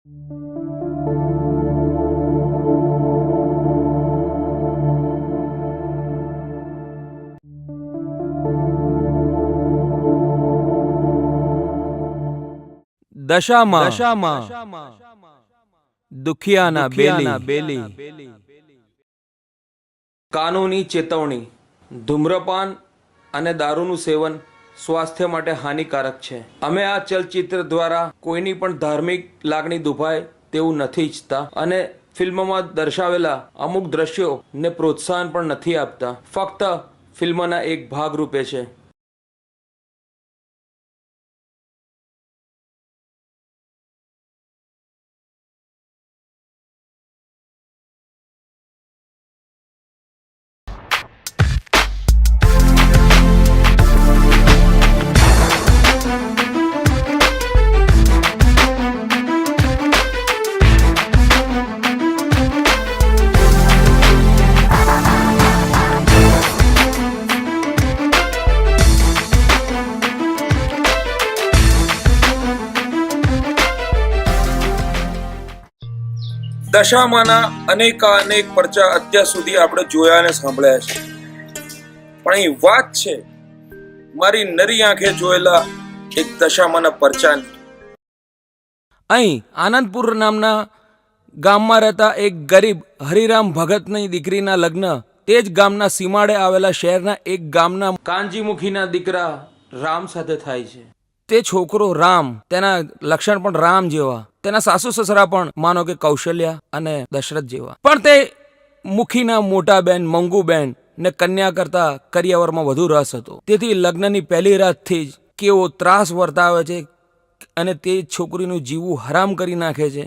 દશામાં દુખિયાના બેલી. કાનૂની ચેતવણી: ધૂમ્રપાન અને દારૂનું સેવન સ્વાસ્થ્ય માટે હાનિકારક છે. અમે આ ચલચિત્ર દ્વારા કોઈની પણ ધાર્મિક લાગણી દુભાય તેવું નથી ઈચ્છતા અને ફિલ્મમાં દર્શાવેલા અમુક દ્રશ્યો ને પ્રોત્સાહન પણ નથી આપતા. ફક્ત ફિલ્મના એક ભાગ રૂપે છે. દશામાંના અનેક પરચા અત્યાર સુધી આપણે જોયા અને સાંભળ્યા છે, પણ એ વાત છે મારી નરી આંખે જોયેલા એક દશામાંના પરચાની. અહીં આનંદપુર નામના ગામમાં રહેતા એક ગરીબ હરિરામ ભગતની દીકરીના લગ્ન તે જ ગામના સીમાડે આવેલા શહેરના એક ગામના કાનજીમુખીના દીકરા રામ સાથે થાય છે. તે છોકરો રામ, તેના લક્ષણ પણ રામ જેવા, તેના સાસુ સસરા પણ માનો કે કૌશલ્યા અને દશરથ જેવા. પણ તે મુખીના મોટા બેન મંગુબેન ને કન્યા કરતા કરિયાવરમાં વધુ રસ હતો. તેથી લગ્નની પહેલી રાતથી જ કેવો ત્રાસ વર્તાવે છે અને તે છોકરીનું જીવવું હરામ કરી નાખે છે.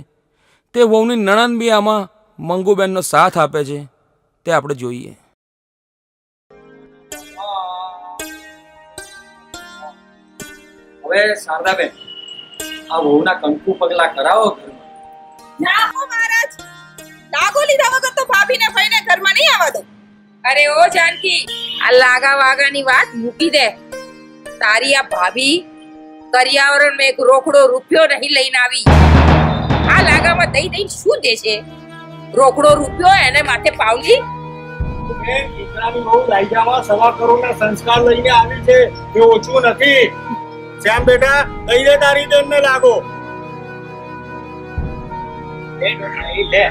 તે વહુની નણંદ બી આમાં મંગુબેનનો સાથ આપે છે. તે આપણે જોઈએ. હવે શારદાબેન, આ વહુના કંકુ પગલા કરાવો ઘરમાં. ના હો મહારાજ, લાગો લીધા વગર તો ભાભીને ફઈને ઘરમાં નહીં આવવા દો. અરે ઓ જાનકી, આ લાગા વાગાની વાત મૂકી દે. તારી આ ભાભી કરિયાવરણ મેં એક રોકડો રૂપિયો નહીં લઈને આવી. આ લાગામાં દઈ શું દેશે? રોકડો રૂપિયો એને માથે પાવલી. દીકરાની બહુ લાઈજામાં 1.25 કરોડના સંસ્કાર લઈને આવી છે, એ ઓછું નથી. શ્યામ બેટા, દઈ દે તારી બેનને લાગો. લે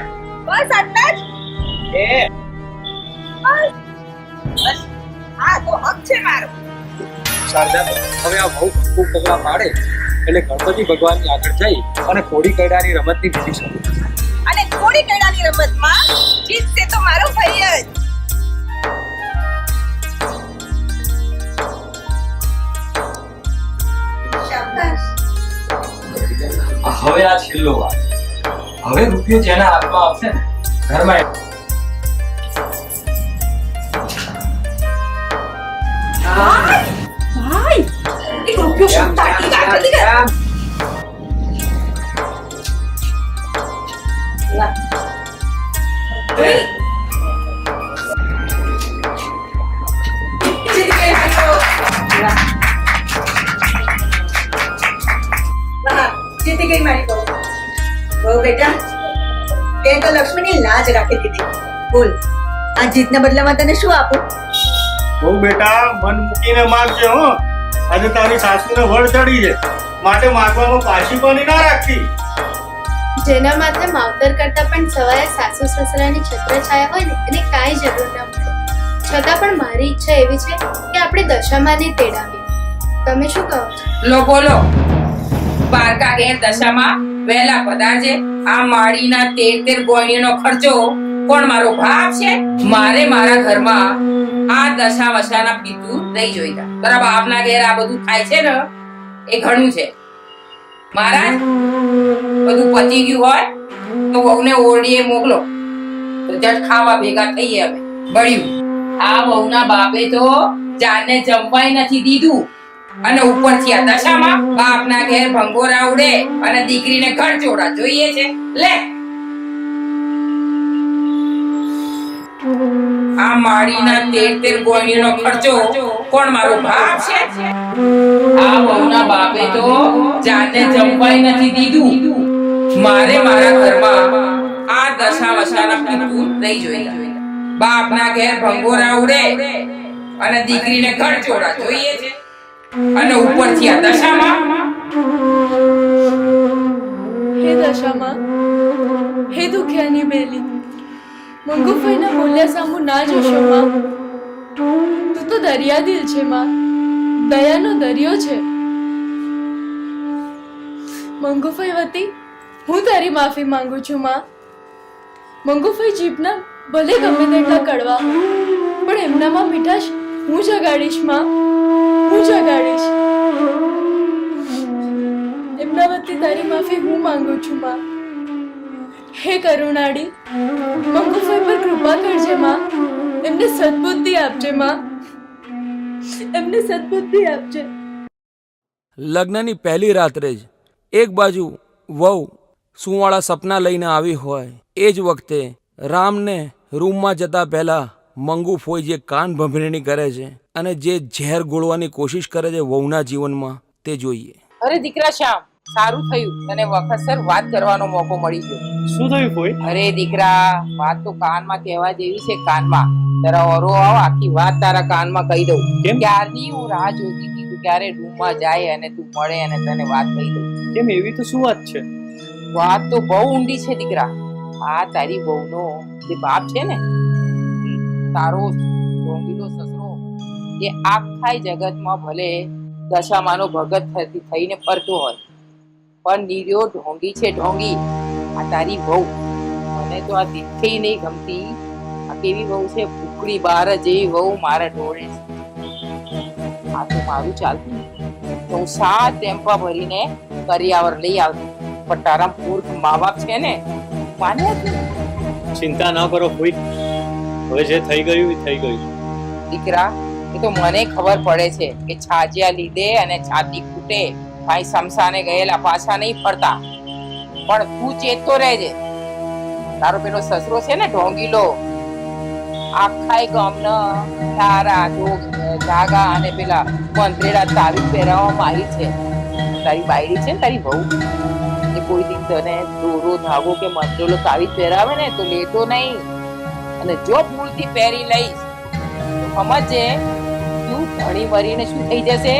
બસ આટલા જ. બસ આ તો હક છે મારો. શારદાબેન, હવે આ બહુ કંકુ પગલા પાડે એટલે ગણપતિ ભગવાનની આગળ જઈ અને કોડી કૈડાની રમતની વિધિ શરૂ. અને થોડી કડાની રમતમાં જીતશે તો મારો ભાઈ જ. હવે આ છેલ્લો વાત. હવે રૂપિયો જેના હાથમાં આવશે ને ઘરમાં ભાઈ એક રૂપિયો શબ્દ કાઢી કર. જીતી ગઈ મારી બહુ. બહુ બેટા, તે તો લક્ષ્મીની લાજ રાખી દીધી. બોલ, આ જીતના બદલામાં તને શું આપું? બહુ બેટા, મન મૂકીને માગજે હો. આજે તારી સાસુને વળ ચડી છે, માટે માગવામાં પાછી પાની ના રાખતી. જેના માથે માવતર કરતા પણ સવારે સાસુ સસરાની છત્રછાયા હોય ને એને કાંઈ જરૂર ના પડે. છતાં પણ મારી ઈચ્છા એવી છે કે આપણે દશામાને તેડાવીએ. તમે શું કહો છો? લો બોલો. પારકા ઘેર દશામાં વહેલા પધારજે. આ માળીના 13 ગોળીનો ખર્ચો કોણ મારો બાપ છે? મારે મારા ઘરમાં આ દશા વશાના પીતું નહીં જોઈતા. તારા બાપના ઘેર આ બધું થાય છે ને એ ઘણું છે. મહારાજ, બધું પતી ગયું હોય તો વહુને ઓરડીએ મોકલો તો જટ ખાવા ભેગા થઈએ. અમે બળ્યું આ વહુના બાપે તો જાનને જમવાય નથી દીધું અને ઉપરથી આ દશામાં બાપના ઘેર ભંગોરા ઉડે અને દીકરીને ઘર ચોડા જોઈએ છે. લે, આ માળીના 13 ગોળીનો ખર્ચો કોણ મારો બાપ છે? આ વહુના બાપે તો જાનને જમવાય નથી દીધું મારે મારા ઘરમાં આ દશા વશાના પિતૃ નહીં જોઈએ. બાપના ઘેર ભંગોરા ઉડે અને દીકરીને ઘર ચોરા જોઈએ છે, અને ઉપરથી આ દશામાં. હે દશામાં, હે દુખિયાની બેલી, મંગુફઈના મૂલ્ય સામું ના જોશો માં. તું તો દરિયાદિલ છે માં, દયાનો દરિયો છે. મંગુફઈ વતી હું તારી માફી માંગુ છું માં. મંગુફઈ જીભના ભલે ગમે તેટલા કડવા, પણ એમનામાં મીઠાશ હું જગાડીશ માં, હું જગાડીશ. એમના વતી તારી માફી હું માંગુ છું માં. હે કરુણાડી, મંગુફઈ પર કૃપા કરજે માં. એમને સદબુદ્ધિ આપજે માં, એમને સદબુદ્ધિ આપજે. લગ્નની પહેલી રાત્રે જ એક બાજુ વહુ સુવાળા સપના લઈને આવી હોય, એ જ વખતે રામને રૂમમાં જતા પહેલા મંગુ ફોઈ જે કાન ભંભેરણી કરે છે અને જે ઝેર ગોળવાની કોશિશ કરે છે વહુના જીવનમાં, તે જોઈએ. અરે દીકરા શ્યામ, સારું થયું તને વખતસર વાત કરવાનો મોકો મળી ગયો. શું થયું કોઈ? અરે દીકરા, વાત તો કાનમાં કહેવા જેવી છે. કાનમાં તારા ઓરો આવ, આખી વાત તારા કાનમાં કહી દઉં. કેમ? ક્યારની હું રાહ જોતી હતી તું ક્યારે રૂમમાં જાય અને તું મળે અને તને વાત કહી દઉં. કેમ, એવી તો શું વાત છે? વાત તો બહુ ઊંડી છે દીકરા. આ તારી બહુનો જે બાપ છે ને, તારો ઢોંગીલો સસરો, એ આખા જગતમાં ભલે દશામાનો ભગત થઈને ફરતો હોય, પણ નીર્યો ઢોંગી છે, ઢોંગી. આ તારી બહુ મને તો આ દીઠી નહીં ગમતી. આ કેવી બહુ છે, ભૂખડી બાર જેવી બહુ મારા ઢોળે છે. આ તો મારું ચાલતું તો હું 7 ટેમ્પા ભરીને કરિયાવર લઈ આવતી, પણ તારા મૂર્ખ મા બાપ છે ને, માન્યા જ નહીં. ચિંતા ના કરો કોઈ, હવે જે થઈ ગયું એ થઈ ગયું. દીકરા, એ તો મને ખબર પડે છે કે છાજ્યા લીધે અને છાતી ફૂટે ભાઈ સમસાને ગયેલા પાછા નહીં ફરતા. પણ તું ચેતતો રહેજે. તારો પેલો સસરો છે ને ઢોંગીલો, આખાય ગામના તારા ધાગા અને પેલા મંત્રેડા તાવીજ પહેરાવવામાં આવી છે. તારી બાયડી છે ને, તારી બહુ, એ કોઈ દિન તને દોરો ધાગો કે મંત્રેલો તાવીજ પહેરાવે ને તો લેતો નહીં. અને જો ભૂલથી પહેરી લઈશ તો સમજજે તું ભણી મરીને શું થઈ જશે,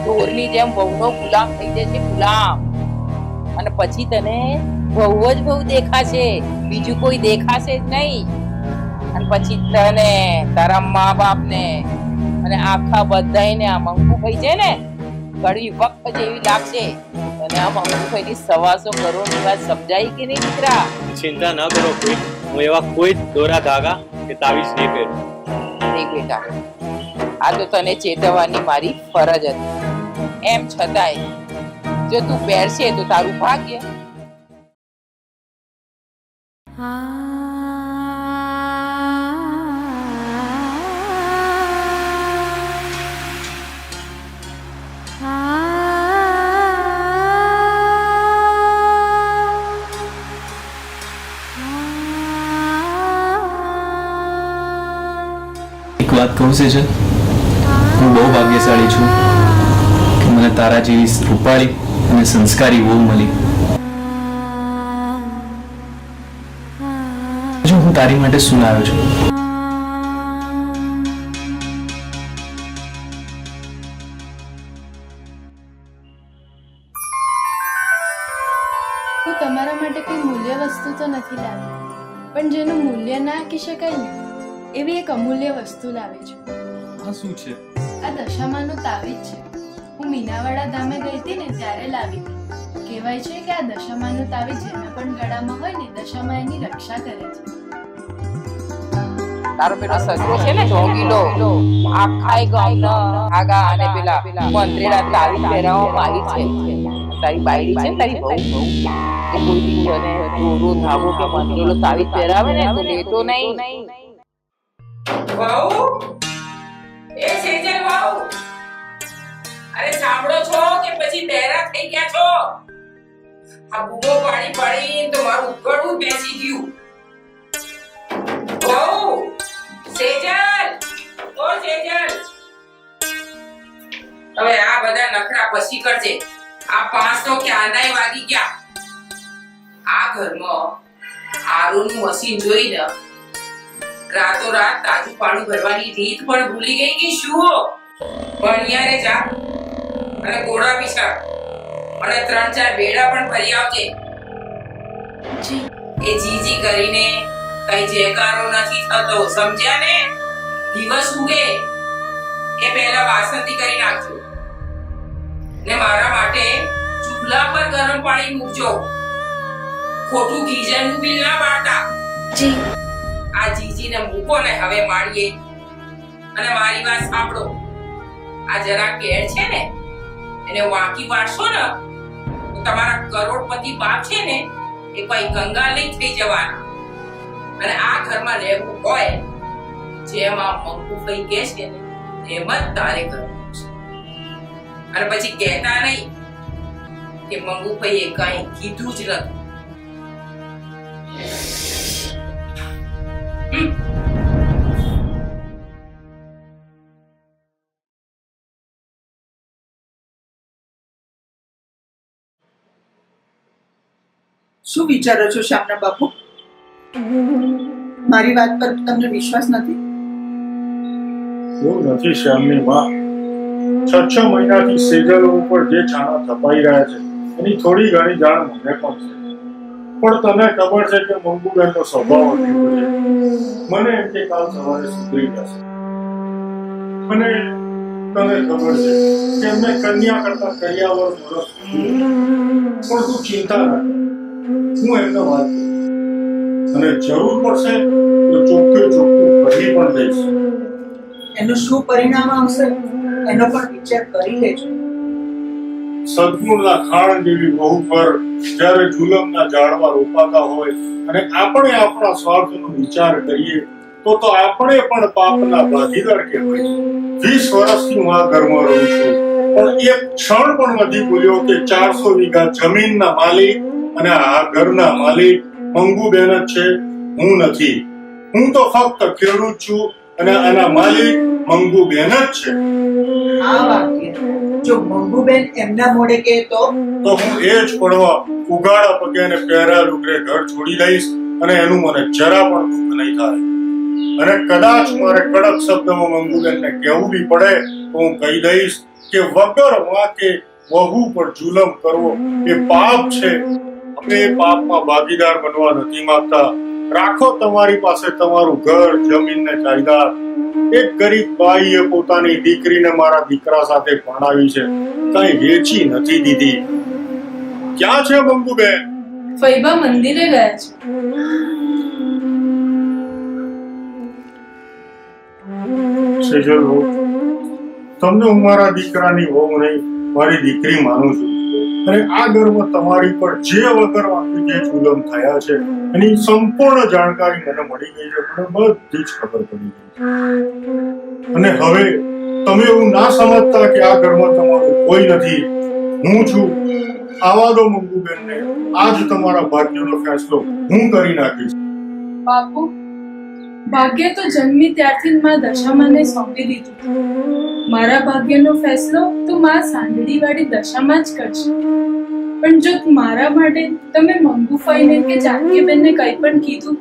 ઢોરની જેમ વહુનો ગુલામ થઈ જશે, ગુલામ. અને પછી તને બહુ જ બહુ દેખાશે, બીજું કોઈ દેખાશે જ નહીં. અને પછી તને, તારા મા બાપને અને આખા બધાને આ મંગુફઈ છે ને, કડવી વખત જેવી લાગશે. તને આ મંગુફઈની 125 કરોડની વાત સમજાય કે નહીં દીકરા? ચિંતા ના કરો કોઈ, હું એવા કોઈ દોરા ધાગા કે તાવીજ નહીં પહેરું. નહીં બેટા, આ તો તને ચેતવવાની મારી ફરજ હતી. એમ છતાંય જો તું પહેરશે તો તારું ભાગ્ય. એક વાત કહું છે હું બહુ ભાગ્યશાળી છું કે મને તારા જેવી રૂપાળી અને સંસ્કારી વહુ મળી. જો હું તારી માટે શું લાવ્યો છું. હું તમારા માટે કોઈ મૂલ્ય વસ્તુ તો નથી લાવી, પણ જેનું મૂલ્ય ના આંકી શકાય ને એવી એક અમૂલ્ય વસ્તુ લાવે છું. આ શું છે? આ દશામાનું તાવીજ છે. હું મીનાવાડા ધામે ગઈ હતી ને ત્યારે લાવી હતી. કહેવાય છે કે આ દશામાનું તાવીજ જેના પણ ગળામાં હોય ને, દશામાં એની રક્ષા કરે છે. તારો પેલો સસરો છે ને ઢોંગીલો, આખાય ગામના ધાગા અને પેલા મંત્રેડા તાવીજ પહેરાવવામાં આવી છે. તારી બાયડી છે ને, તારી બહુ, એ કોઈ દી તને દોરો ધાગો કે મંત્રેલો તાવીજ પહેરાવે ને તો લેતો નહીં. વાવ, એ સેજલ વાવ, અરે સાંભળો છો કે પછી બહેરા થઈ ગયા છો? આ બૂમો પાડી પાડી તો મારું ગળું બેસી ગયું. વાવ, સેજલ, ઓ સેજલ, હવે આ બધા નખરા પછી કરજે. આ 5 તો ક્યાંનાય વાગી ગયા. આ ઘરમાં આરોનું મશીન જોઈને રાતોરાત તાજું પાણી ભરવાની રીત પણ ભૂલી ગઈ કે શું? ભણિયારે જા અને ઘોડા પીછા અને 3-4 બેડા પણ ભરી આવજે. એ જીજી કરીને કઈ જેકારો નથી થતો, સમજ્યા ને? દિવસ ઉગે એ પહેલા વાસંતી કરી નાખજો ને મારા માટે ચૂલા પર ગરમ પાણી મૂકજો. ખોટું ગીઝરનું બિલ ના પાડતા. જી. આ જીજીને મૂકો ને હવે માળીએ. અને મારી વાત સાંભળો, આ જરા કેળ છે ને એને વાંકી વાળશો ને તો તમારા કરોડપતિ બાપ છે ને એ કોઈ ગંગા નહીં થઈ જવાના. અને આ ઘરમાં રહેવું હોય જેમ આ મંગુફઈ કહે છે ને એમ જ તારે કરવું છે. અને પછી કહેતા નહીં કે મંગુફઈએ કઈ કીધું જ નથી. શું વિચારો છો શ્યામના બાપુ? મારી વાત પર તમને વિશ્વાસ નથી? એવું નથી શ્યામની માં. 6 મહિનાથી સેજલો ઉપર જે છાણા થપાઈ રહ્યા છે એની થોડી ઘણી જાણ મને પણ છે. પણ તને ખબર છે કે મંગુબેનનો સ્વભાવ અધીરો છે. મને એમ કે કાલ સવારે સુધરી જશે. મને તને ખબર છે કે એમને કન્યા કરતા કરિયાવર મોરસ પણ તું ચિંતા ના કર. હું એમને વાત કરીશ અને જરૂર પડશે તો ચોખ્ખું કહી પણ દઈશ. એનું શું પરિણામ આવશે એનો પણ વિચાર કરી લેજો. સદગુણના ખાણ જેવી બહુ પર જ્યારે જુલમના ઝાડમાં રોપાતા હોય અને આપણે આપણા સ્વાર્થનો વિચાર કરીએ તો આપણે પણ પાપના ભાગીદાર કહેવાય. 20 વર્ષથી હું આ ઘરમાં રહું છું પણ એક ક્ષણ પણ નથી ભૂલ્યો કે 400 વીઘા જમીનના માલિક અને આ ઘરના માલિક મંગુબેન જ છે, હું નથી. હું તો ફક્ત ખેડૂત છું અને આના માલિક મંગુબેન જ છે. આ વાક્ય જો મંગુબેન એમના મોઢે કહે તો હું એ જ પડવા ઉગાડા પગે અને પહેરા લુગડે ઘર છોડી દઈશ અને એનું મને જરા પણ દુઃખ નહીં થાય. અને કદાચ મારે કડક શબ્દમાં મંગુબેનને કહેવું બી પડે તો હું કહી દઈશ કે વગર વાંકે વહુ પર જુલમ કરવો એ પાપ છે. અમે એ પાપમાં ભાગીદાર બનવા નથી માંગતા. રાખો તમારી પાસે તમારું ઘર, જમીન ને જાયદાદ. એક ગરીબ બાઈએ પોતાની દીકરીને મારા દીકરા સાથે પરણાવી છે, કઈ વેચી નથી દીધી. ક્યાં છે મંગુબેન? ફૈબા મંદિરે ગયા છે. સેજલ, તમને હું મારા દીકરાની વહુ નહીં મારી દીકરી માનું છું. અને આ ઘરમાં તમારી પર જે વગર વાંકે જે જુલમ થયા છે એની સંપૂર્ણ જાણકારી મને મળી ગઈ છે. મને બધી જ ખબર પડી ગઈ છે. અને હવે તમે એવું ના સમજતા કે આ ઘરમાં તમારું કોઈ નથી, હું છું. આવા દો મંગુબેનને. આજ તમારા ભાગ્યનો ફેસલો હું કરી નાખીશ. બાપુ, ભાગ્ય તો જન્મી ત્યારથી જ માં દશામાને સોંપી દીધું. મારા ભાગ્યનો ફેસલો તો માં સાંદડીવાળી દશામાં જ કરશે. પણ જો મારા માટે તમે મંગુફાઈને કે જાનકીબેનને કંઈ પણ કીધું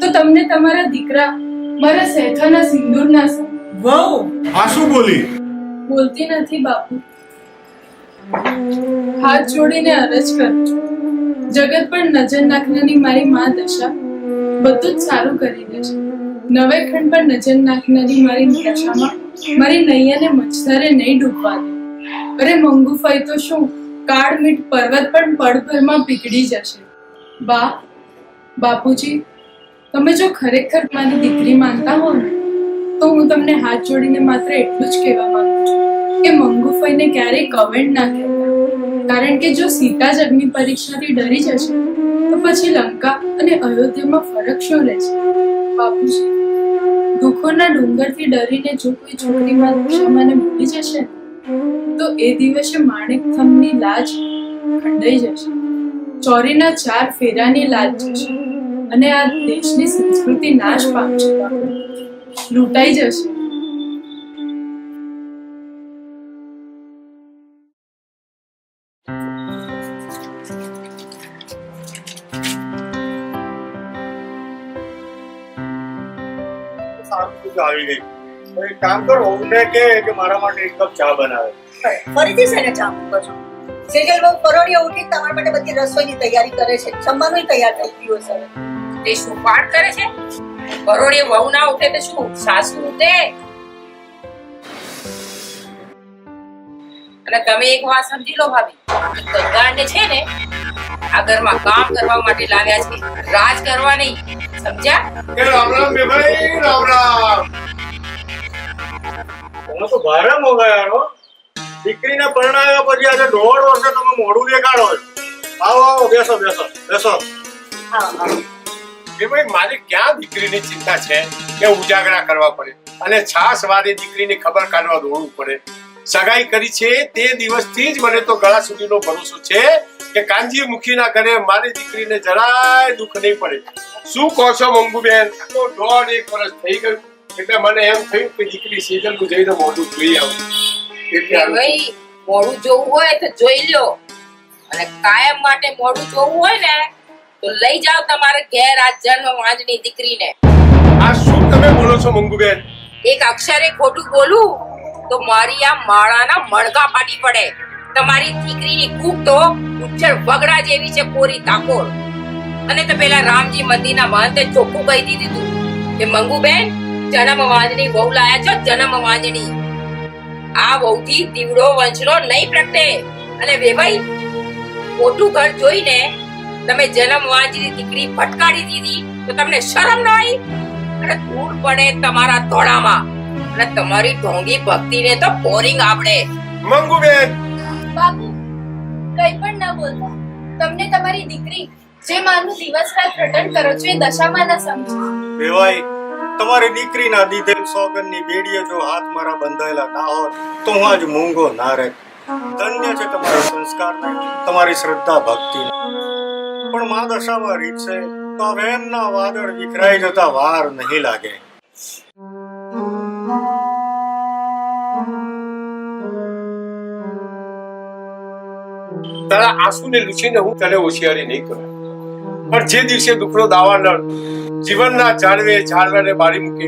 તો તમને તમારા દીકરા મારા શેઠાના સિંદૂરના વહુ આ શું બોલી? બોલતી નથી બાપુ. હાથ જોડીને અરજ કરું છું. જગત પણ નજર નાખનારી મારી માં દશા બધું જ સારું કરી દેશે. નવે ખંડ પર નજર નાખનારી મારી દશામાં મારી નૈયાને મચ્છરે નહીં ડૂબવા દે. અરે મંગુફાઈ તો શું, કાળમીટ પર્વત પણ પળભરમાં પીગળી જશે. બાપુજી, તમે જો ખરેખર મારી દીકરી માનતા હો ને તો હું તમને હાથ જોડીને માત્ર એટલું જ કહેવા માંગુ છું કે મંગુફાઈને ક્યારેય કમેન્ટ ના કહેતા. કારણ કે જો સીતા જ અગ્નિ પરીક્ષાથી ડરી જશે તો પછી લંકા અને અયોધ્યામાં ફરક શું રહેશે? બાપુજી, દુઃખોના ડુંગરથી ડરીને જો કોઈ છોકરી માં દશામાને ભૂલી જશે તો એ દિવસે માણેક થમની લાજ ખંડાઈ જશે. ચોરીના 4 ફેરાની લાજ જશે અને આ દેશની સંસ્કૃતિ નાશ પામશે. લૂંટાઈ જશે. સારું તું આવી ગઈ. તો એક કામ કર, વહુને કે મારા માટે એક કપ ચા બનાવે. ફરીથી છે ને ચા મૂકો છો? સેજલ બહુ પરોળીઓ ઉઠી તમારા માટે બધી રસોઈની તૈયારી કરે છે, જમવાનું તૈયાર થઈ ગયું છે. તે શું પાઠ કરે છે? બરોડી વહુ ના ઉઠે તો શું સાસુ ઉઠે? અને તમે એક વાત સમજી લો ભાભી, ગંગાને છે ને આ ઘરમાં કામ કરવા માટે લાવ્યા છે, રાજ કરવા નહીં. સમજ્યા? કે રામ રામ બેભાઈ, રામ રામ. તમે તો ભારે મોંઘા યાર હો. દીકરીને પરણાવ્યા પછી આજે 1.5 વર્ષે તમે મોઢું દેખાડો છો. આવો આવો, બેસો બેસો બેસો. હા હા. કે ભાઈ મારી ક્યાં દીકરીની ચિંતા છે કે ઉજાગરા કરવા પડે અને છાસવાદી દીકરીની ખબર કાઢવા દોડવું પડે. સગાઈ કરી છે તે દિવસથી જ મને તો ગળા સુધીનો ભરોસો છે કે કાનજી મુખીના ઘરે મારી દીકરીને જરાય દુઃખ નહીં પડે. શું કહો છો મંગુબેન? તો 1.5 વર્ષ થઈ ગયું એટલે મને એમ થયું કે દીકરી સેજલનું જઈને મોઢું જોઈ આવું. એટલે ભાઈ મોડું જોવું હોય તો જોઈ લ્યો, અને કાયમ માટે મોડું જોવું હોય ને તો લઈ જાઓ તમારે ઘેર આ જન્મ વાંજની દીકરીને. આ શું તમે બોલો છો મંગુબેન? એક અક્ષરે ખોટું બોલું તો મારી આ માળાના મણકા ફાટી પડે. તમારી દીકરીની કૂક તો ઉચ્છળ વગડા જેવી છે, કોરી તાકોર. અને તો પેલા રામજી મંદિરના મહંતે ચોખ્ખું કહી દીધું કે મંગુબેન જન્મ વાંજની વહુ લાયા છો, જન્મ વાંજની. આ વહુથી દીવડો વંશનો નહીં પ્રગટે. અને વેભાઈ મોટું ઘર જોઈને તમે જન્મ વાંજની દીકરી ફટકારી દીધી તો તમને શરમ ન આવી? અને ધૂળ પડે તમારા ધોળામાં. અને તમારી ઢોંગી ભક્તિને તો બોરિંગ આવડે. મંગુબેન બાપુ કઈ પણ ના બોલતા. તમને તમારી દીકરી જે માનું દિવસ રાત રટણ કરો છો એ દશામાં ના સમજો. બેવાઈ, તમારી દીકરીના દીધેલ સોગંદની બેડીએ જો હાથ મારા બંધાયેલા ના હોત તો હું આજ મૂંગો ના રહેત. ધન્ય છે તમારા સંસ્કાર, તમારી શ્રદ્ધા ભક્તિ. પણ મા દશામાં રીત છે તો વહેમના વાદળ વિખરાઈ જતા વાર નહીં લાગે. તારા આંસુને લૂછીને હું તને હોશિયારી નહીં કરું, પણ જે દિવસે દુઃખનો દાવાનળ જીવનના ઝાડવાને બાળી મૂકે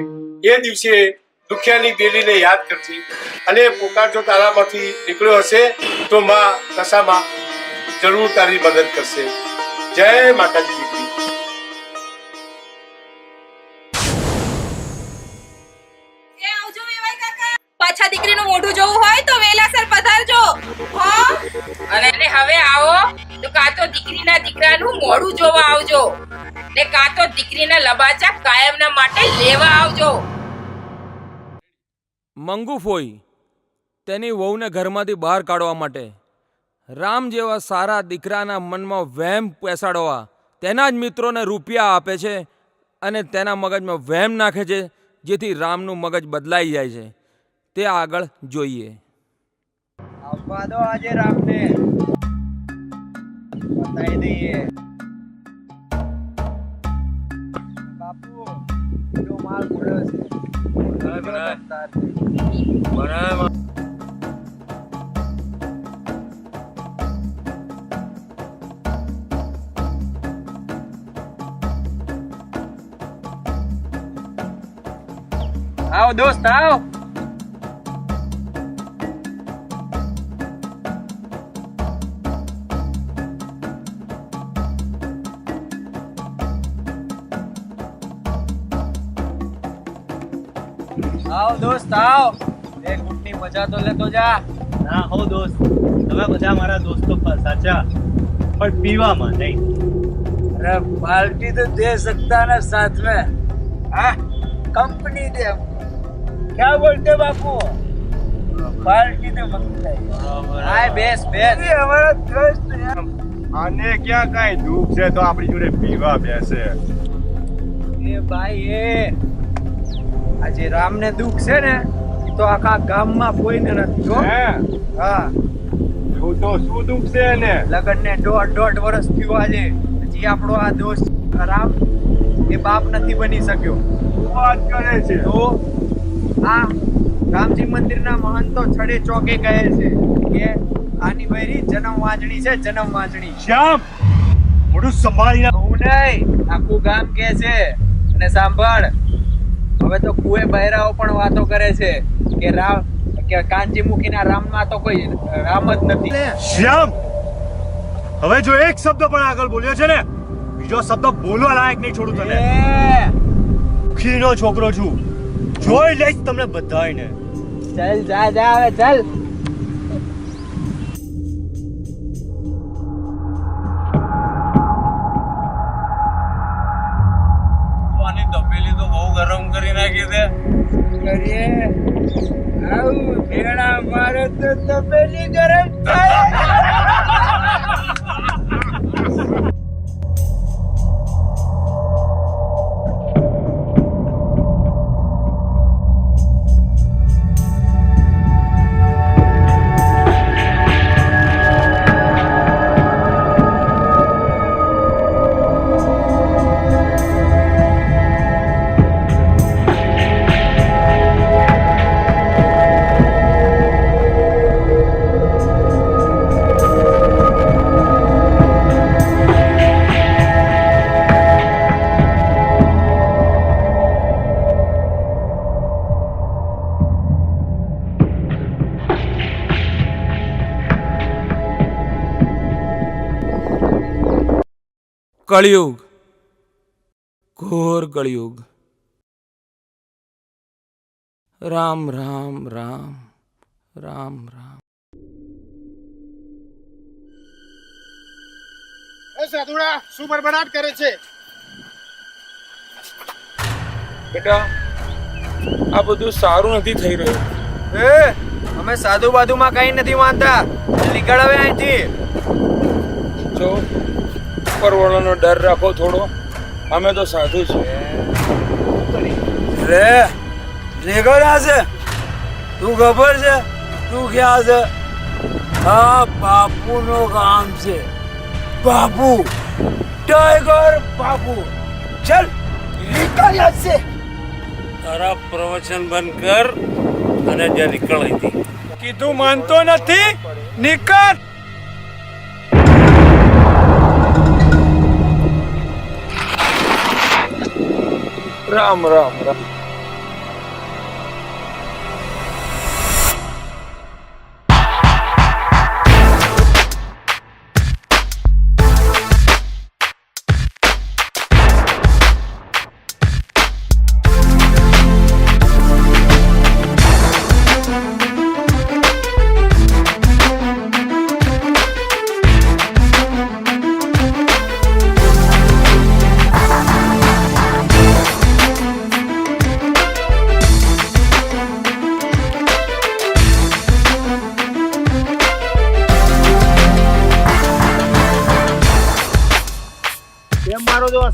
એ દિવસે દુખિયાની બેલીને યાદ કરજે. અને પોકાર જો તારામાંથી નીકળ્યો હશે તો માં દશામાં જરૂર તારી મદદ કરશે. જય માતાજી દીકરી. પાછા દીકરીનું મોઢું જોવું હોય તો વેલાસર પધારજો. અને હવે આવો તો કાં તો દીકરીના દીકરાનું મોઢું જોવા આવજો ને કાં તો દીકરીના લબાચા કાયમના માટે લેવા આવજો. મંગુ ફોઈ તેની વહુને ઘરમાંથી બહાર કાઢવા માટે રામ જેવા સારા દીકરાના મનમાં વહેમ પેસાડવા તેના જ મિત્રોને રૂપિયા આપે છે અને તેના મગજમાં વહેમ નાખે છે, જેથી રામનું મગજ બદલાઈ જાય છે. તે આગળ જોઈએ. આપવા દો આજે રામને, બતાવી દઈએ. બાપુ જો માલ પડ્યો છે. આવો દોસ્ત આવો. આવો દોસ્ત આવો, એક ગુટની મજા તો લેતો જા. ના હો દોસ્ત, તમે બધા મારા દોસ્તો સાચા, પણ પીવામાં નહીં. अरे पार्टी तो दे सकता ना साथ में. हाँ कंपनी दे. क्या बोलते बापू? पार्टी दे मंगता है. हाय बेस बेस. ये हमारा दोस्त है. આને ક્યાં કાંઈ દુઃખ છે તો આપણી જોડે પીવા બેસે. એ ભાઈ એ આજે રામને દુઃખ છે ને તો આખા ગામમાં કોઈને નથી હો. હા એવું તો શું દુઃખ છે એને? લગનને 1.5 વર્ષ થયું આજે. હજી આપણો આ દોસ્ત રામ એ બાપ નથી બની શક્યો. વાત કરે છે તો આ રામજી મંદિરના મહંતો છડે ચોકે કહે છે કે આની વૈરી જન્મ વાંચણી છે, જન્મ વાંચણી. શ્યામ, મોઢું સંભાળીને. હું નહીં, આખું ગામ કહે છે. અને સાંભળ, હવે તો કુએ બહેરાઓ પણ વાતો કરે છે કે કાંચી મૂકીને રામમાં તો કોઈ રામ જ નથી. શ્યામ, હવે જો એક શબ્દ પણ આગળ બોલ્યો છે ને, બીજો શબ્દ બોલવા લાયક નહીં છોડું તને. ખીનો છોકરો છું, જોઈ લઈશ તમને બધાયને. ચાલ જા જા હવે ચાલ. તપેલી તો બહુ ગરમ કરી નાખી છે. કરીએ આવું ભેળા મારે તો તપેલી ગરમ થાય. કળિયુગ, ઘોર કળિયુગ. રામ રામ રામ રામ રામ. સાધુડા શું બરબડાટ કરે છે? બેટા, આ બધું સારું નથી થઈ રહ્યું. અમે સાધુ બાધુમાં કઈ નથી માનતા. નીકળ હવે અહીંથી. જો ઉપરવાળાનો ડર રાખો થોડો, અમે તો સાધુ છીએ. રે નીકળ છે. તું ખબર છે તું ક્યાં છે? આ બાપુ નો કામ છે. બાપુ, ટાઈગર બાપુ. ચલ નીકળ છે. તારા પ્રવચન બંધ કર અને જ્યાં નીકળ અહીંથી. કીધું માનતો નથી, નીકળ. રામ રામ રામ.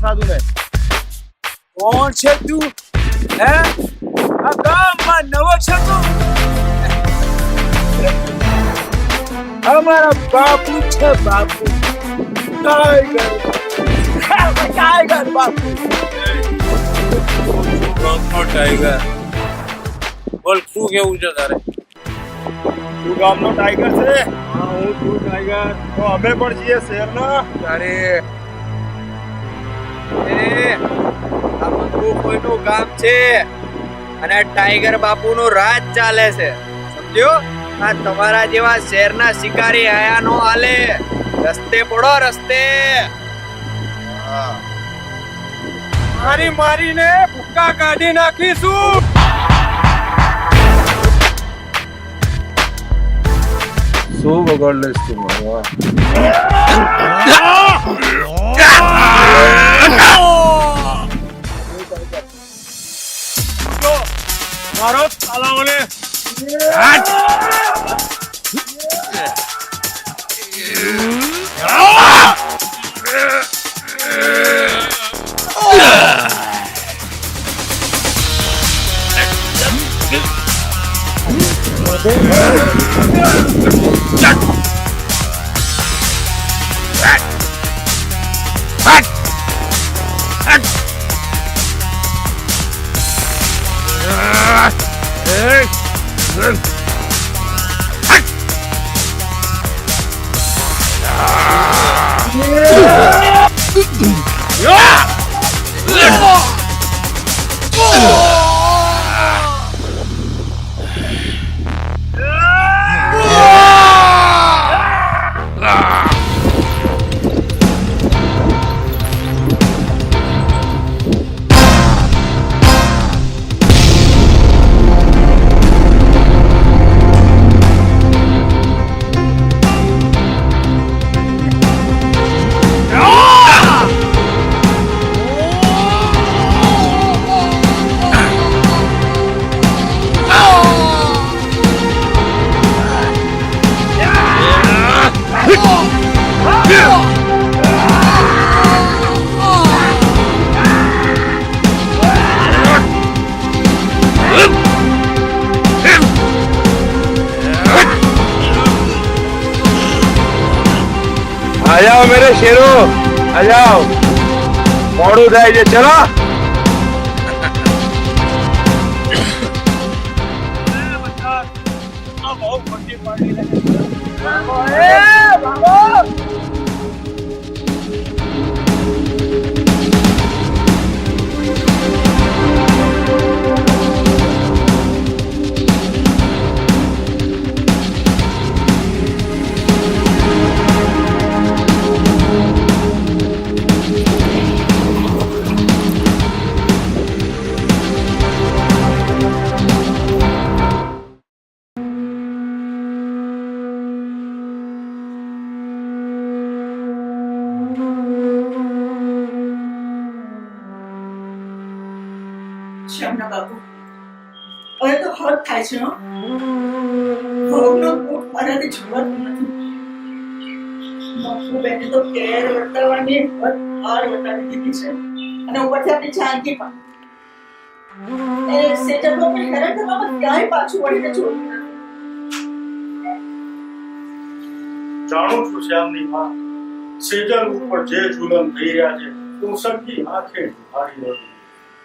સાધુ ને કોણ છે તું? હે આ ગામમાં નવો છે તું? અમારા બાપુ છે. બાપુ ટાઈગર બાપુ. ટાઈગર બોલ, શું કેવું છે તારે? તું ગામનો ટાઈગર છે? હા, હું છું ટાઈગર. તો અમે પણ છીએ શહેરના. અરે આ મંગુ કોઈનું ગામ છે અને ટાઈગર બાપુનું રાજ ચાલે છે, સમજ્યો? આ તમારા જેવા શહેરના શિકારી આયા નો હાલે. રસ્તે પડો, રસ્તે. મારીને ભૂક્કા કાઢી નાખીશું. શું બગાડ લઈશ તું મારો? મારો તાલાઓને શેરો આ જાઓ, મોડું થાય છે, ચલો. બહુ ખોટી પડી રહી. શ્યામના બાપુ, હવે તો હદ થાય છે. ભોગનો ભોગ મારાથી જોવાતું નથી. મફુબેને તો કેર વર્તાવવાની હદ પાર વટાવી દીધી છે, અને ઉપરથી આપણી જાનકી પણ. એ સેટલ લોકોને હેરાન કરવામાં ક્યાંય પાછું વળીને જોતું નથી. જાણું છું શ્યામની માં, સેજલ ઉપર જે જુલમ થઈ રહ્યા છે હું સખી આંખે નિહાળી રહ્યો છું.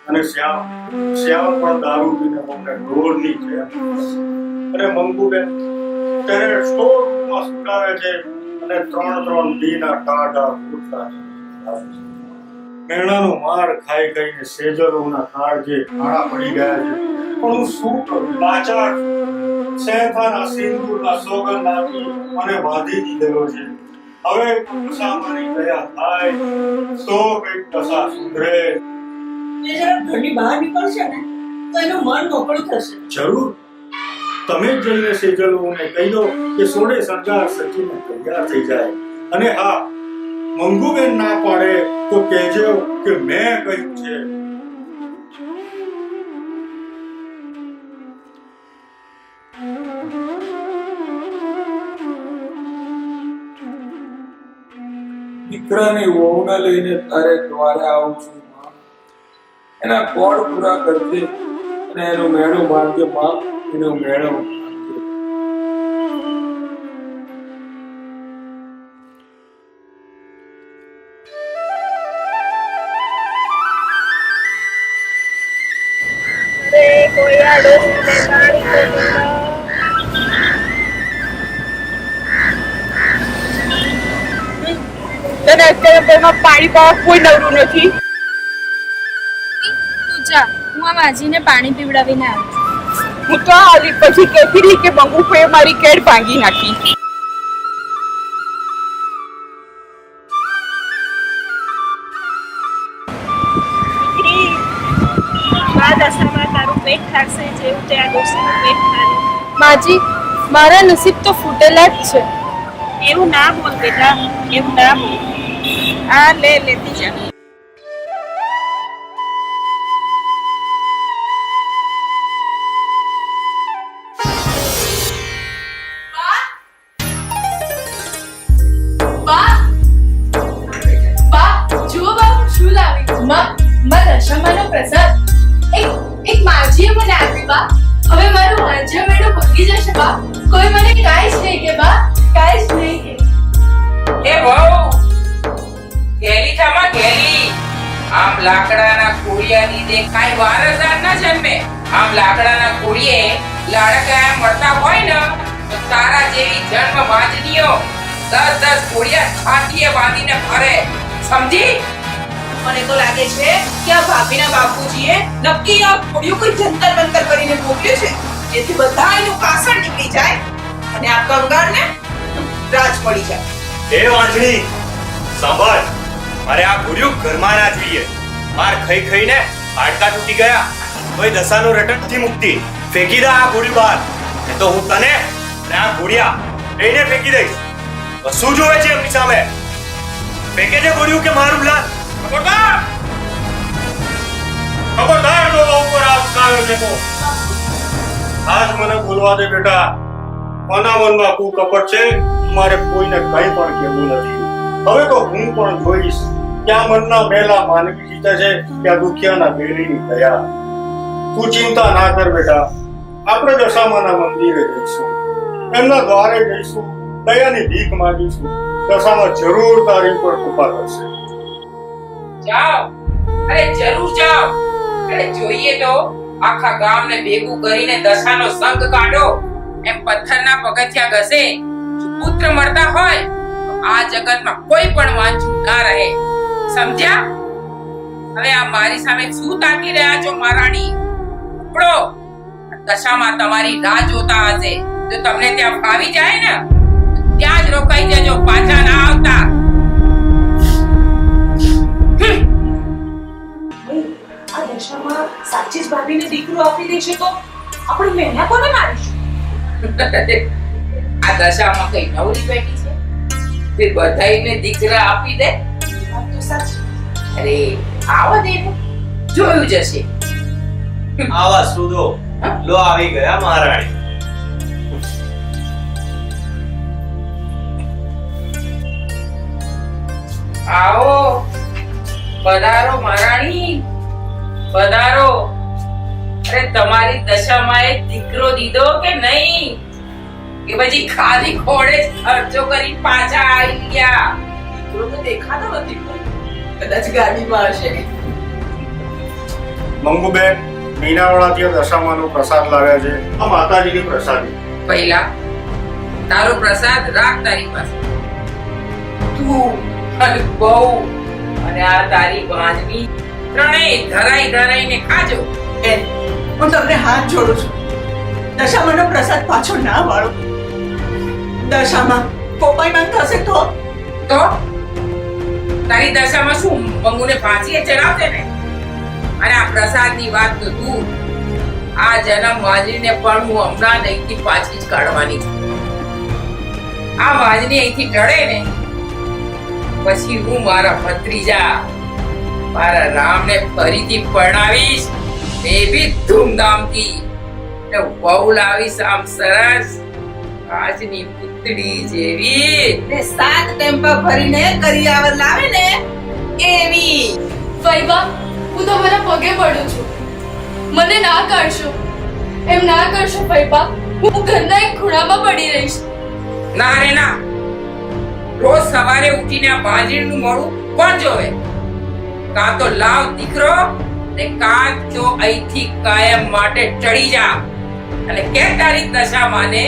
અને શ્યામ પણ દારૂ પીને અમને ઢોરની છે. અને મંગુબેન તેને સ્ટોરમાં સુટાવે છે અને 3 દીના ટાઢા ભૂતતા છે. મેણાનો માર ખાઈ ખાઈને સેજલોના કાળજે ખાડા પડી ગયા છે. પણ હું શું કરું? લાચાર શેફાના સિંદૂરના સોગંદ આપી મને બાંધી દીધેલો છે. હવે દશામાની દયા થાય તો કંઈક દશા સુધરે. એ જરા ઘરની બહાર નીકળશે ને તો એનું મન મોકળું થશે. જરૂર, તમે જ જઈને સેજલોને કહી દો કે સોડે સરકાર સચીને તૈયાર થઈ જાય. અને હા, મંગુબેન ના પાડે તો કહેજો કે મેં કહ્યું છે. દીકરાની વહુને લઈને તારે દ્વારે આવું છું. એના કોડ પૂરા કરજે અને એનું મેળું માંગજે માં, એનું મેળું. તને અત્યારે પાણી પાવા કોઈ નવરું નથી. તું જા, હું આ માજીને પાણી પીવડાવીને આવું છું. હું તો આવી પછી કહેતી રહી કે મંગુફોએ મારી કેડ ભાંગી નાખી. માજી, મારા નસીબ તો ફૂટેલા જ છે. એવું ના બોલ બેટા, એવું ના બોલ. આ લેતી જા. એક માજીએ મને આપી બા. હવે મારું વાંજ્ય મેળો ભાગી જશે બા. કોઈ મને કાંઈ જ નહીં કે બા, કાંઈ જ નહીં કે. એ બહુ ગેલી થામાં ગેલી. આમ લાકડાના કોડિયાની દે કાંઈ વારસદાર ના જન્મે. આમ લાકડાના કોડિયે લાડકા મળતા હોય ને તો તારા જેવી જન્મ વાંજનીઓ 10 કોડિયા છાતીએ બાંધીને ફરે. સમજી? મને તો લાગે છે કે આ ભાભીના બાપુજીએ નક્કી આ કોડિયું કોઈ જંતર બંતર કરીને મોકલ્યું છે, જેથી બધા એનું કાસળ નીકળી જાય અને આ કંગાળને રાજ પડી જાય. એ વાંજણી સાંભળ, મારે આ ગુર્યું ઘરમાં ના જોઈએ. માર ખાઈ ખાઈને હાડકા તૂટી ગયા. કોઈ દશાનો રટકથી મુક્તિ. ફેંકી દે આ ગુર્યું બહાર, નહીં તો હું તને ને આ ગુડિયા એને ફેંકી દઈશ. શું જોવે છે એમની સામે? ફેંકે છે ગુર્યું કે મારું લાલ? ખબરદાર! ખબરદાર જો ઉપર આવકારો છે તો આજ મને બોલવા દે બેટા. મના મનમાં કુ કપટ છે, મારે કોઈને કંઈ પણ કહેવું નથી. હવે તો હું પણ જોઈશ ક્યાં મનના મેલા માનવી જીતે છે, ક્યાં દુખિયાના બેલીની દયા. તું ચિંતા ના કર બેટા, આપણે દશામાના મંદિરે જઈશું, એમના દ્વારે જઈશું દયાની ભીખ માંગી છું. દશામાં જરૂર તારી ઉપર કૃપા કરશે. જાઓ, અરે જરૂર જાઓ. અરે જોઈએ તો આખા ગામને ભેગું કરીને દશાનો સંગ કાઢો. એમ પથ્થરના પગથિયા ઘસે જો પુત્ર મળતા હોય તો આ જગતમાં કોઈ પણ વાંચું ના રહે. સમજ્યા? હવે આ મારી સામે શું તાકી રહ્યા છો મહારાણી? ઉપડો. દશામાં તમારી રાહ જોતા હશે. જો તમને ત્યાં ફાવી જાય ને તો ત્યાં જ રોકાઈ જજો, પાછા ના આવતા. આ દશામાં સાચી જ ભાભીને દીકરો આપી દેશે તો આપણે મહેના કોને મારીશું? આ દશામાં કઈ નવરી બેઠી છે તે બધાઈને દીકરા આપી દે? વાત તો સાચી. અરે આવા દે, જોયું જશે. આવા સુધો લો આવી ગયા મહારાણી. આવો, પધારો મહારાણી, પધારો. અરે તમારી દશામાં એ દીકરો દીધો કે નહીં, કે પછી ખાલી ખોડે જ ખર્ચો કરી પાછા આવી ગયા? દીકરો તો દેખાતો નથી, કદાચ ગાડીમાં હશે. મંગુબેન, મીનાવાળાથી દશામાનો પ્રસાદ લાવ્યા છે. આ માતાજીની પ્રસાદી. પહેલા તારો પ્રસાદ રાખ તારી પાસે. તું અને બહુ અને આ તારી ભાંજની ત્રણેય ધરાઈને ખાજો. બેન, હું તમને હાથ જોડું છું. દશામાનો પ્રસાદ પાછો ના વાળો. દશામાં પોપાઈમાન થશે તો તારી દશામાં શું મંગુને ફાંસીએ ચડાવશે ને? અને આ પ્રસાદની વાત તો દૂર, આ જન્મ વાંજણીને પણ હું હમણાં અહીંથી પાછી જ કાઢવાની છું. આ વાંજણી અહીંથી ટળે ને પછી હું મારા ભત્રીજા મારા રામને ફરીથી પરણાવીશ, એ બી ધૂમધામથી. ને વહુ લાવીશ આમ સરસ આજની પુતળી જેવી, ને 7 ટેમ્પા ભરીને કરિયાવર લાવે ને એવી. વૈભા, હું તમારા પગે પડું છું, મને ના કરશો. એમ ના કરશો વૈભા, હું ઘરના એક ખૂણામાં પડી રહીશ. ના રે ના, રોજ સવારે ઉઠીને આ ભાંજીનું મોઢું કોણ જોવે? કાં તો લાવ દીકરો, ને કાં તો અહીંથી કાયમ માટે ચડી જા અને કે તારી દશા માને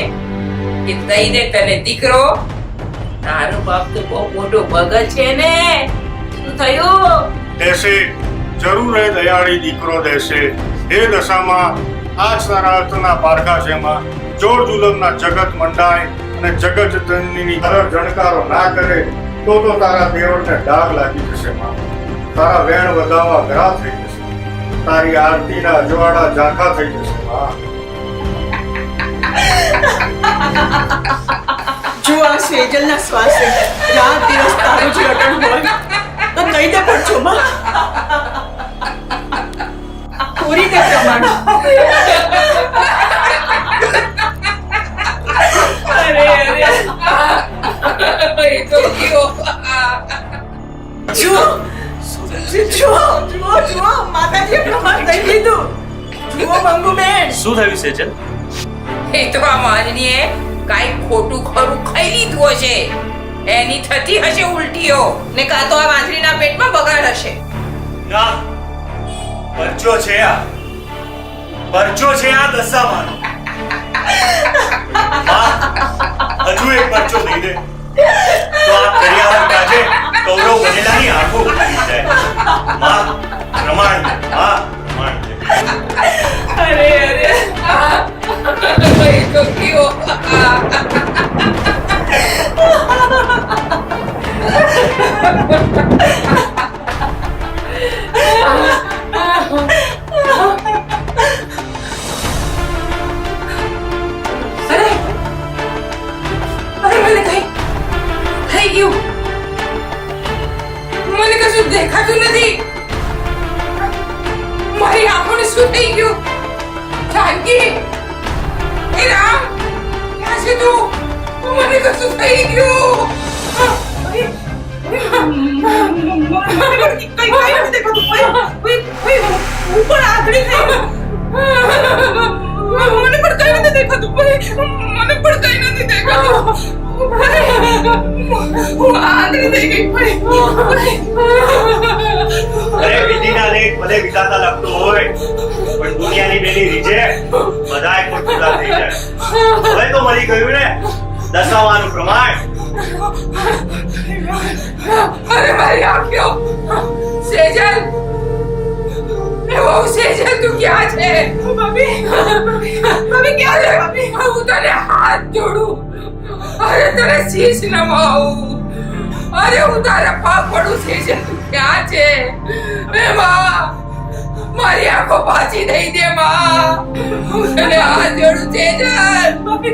કે દઈ દે તને દીકરો. તારો બાપ તો બહુ મોટો ભગત છે ને. શું થયું? દેશે જરૂર એ દયાળી દીકરો દેશે. એ દશામાં આજ તારા અર્થના પારખા છે માં. જોર જુલમના જગત મંડાય અને જગત જનનીની હરર જણકારો ના કરે તો તારા દેવળને ડાઘ લાગી જશે માં. તારા વેણ વધાવા ઘરા થઈ જશે. તારી આરતીના અજવાળા ઝાંખા થઈ જશે માં. જો આ સેજલના શ્વાસે રાત દિવસ તારું જ રટણ હોય તો કહી દે પણ છો માં. પૂરી દે પ્રમાણ. અરે એ તો ગયો. જુઓ માતાજીએ પ્રમાણ દઈ દીધું. જુઓ મંગુબેન, શું થયું સેજલ? એ તો આ માજનીએ કાઈ ખોટું ખરું ખાઈ લીધું હશે, એની થતી હશે ઉલટીઓ, ને કાં તો આ વાંદરીના પેટમાં બગાડ હશે. ના, પરચો છે આ દશામાનો. માં, હજુ એક પરચો દઈ દે તો આ કરિયાવર કાજે કૌરવ બનેલાની આંખો ઉઠી જાય. માં, પ્રમાણ દે. માં, પ્રમાણ દે. અરે એ તો ગયો. મને કશું દેખાતું નથી. મારી આંખોને શું થઈ ગયું? જાનકી, એ રામ, ક્યાં છે તું? મને કશું થઈ ગયું. ઉપર આંગળી થઈ. મને પણ કઈ નથી દેખાતું. મને પણ કઈ નથી દેખાતું. હું આંધળી થઈ ગઈ ભાઈ. અરે વિધિના લેખ ભલે વિધાતા લખતો હોય પણ દુનિયાની બેની રીજે બધાય પણ પૂરા થઈ જાય. હવે તો મળી ગયું ને દશામાનું પ્રમાણ. અરે મારી આંખો સેજલ, એ બહુ સેજલ, તું ક્યાં છે? ભાભી ક્યાં છે? ભાભી હું તને હાથ જોડું, અરે તને શીશ નમાવું, અરે હું તારા પગ પડું. સેજલ તું ક્યાં છે? એ માં, મારી આંખો પાછી દઈ દે માં, હું તને હાથ જોડું. સેજલ ભાભી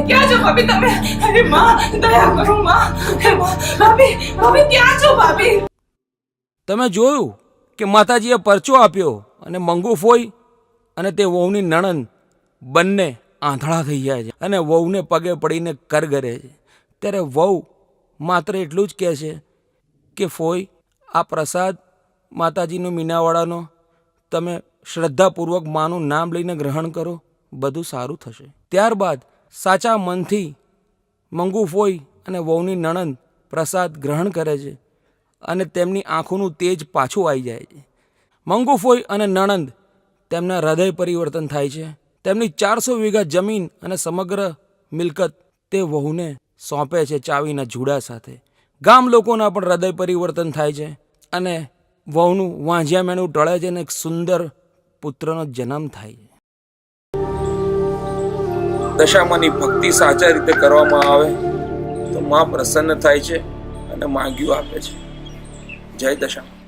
ક્યાં છો? ભાભી તમે, અરે માં દયા કરો માં. ભાભી ક્યાં છો? ભાભી તમે જોયું કે માતાજીએ પરચો આપ્યો અને મંગુ ફોઈ અને તે વહુની નણંદ બંને આંધળા થઈ જાય છે અને વહુને પગે પડીને કરગરે છે. ત્યારે વહુ માત્ર એટલું જ કહે છે કે ફોઈ, આ પ્રસાદ માતાજીનો મીનાવાડાનો તમે શ્રદ્ધાપૂર્વક માનું નામ લઈને ગ્રહણ કરો, બધું સારું થશે. ત્યારબાદ સાચા મનથી મંગુ ફોઈ અને વહુની નણંદ પ્રસાદ ગ્રહણ કરે છે અને તેમની આંખોનું તેજ પાછું આવી જાય છે. મંગુ ફોઈ અને નણંદ તેમના હૃદય પરિવર્તન થાય છે. તેમની 400 વીઘા જમીન અને સમગ્ર મિલકત તે વહુને સોંપે છે ચાવીના જુડા સાથે. ગામ લોકોના પણ હૃદય પરિવર્તન થાય છે અને વહુનું વાંઝિયા મેણું ટળે છે અને એક સુંદર પુત્રનો જન્મ થાય છે. દશામાની ભક્તિ સાચા રીતે કરવામાં આવે તો માં પ્રસન્ન થાય છે અને માંગ્યું આપે છે. જય દશામાં.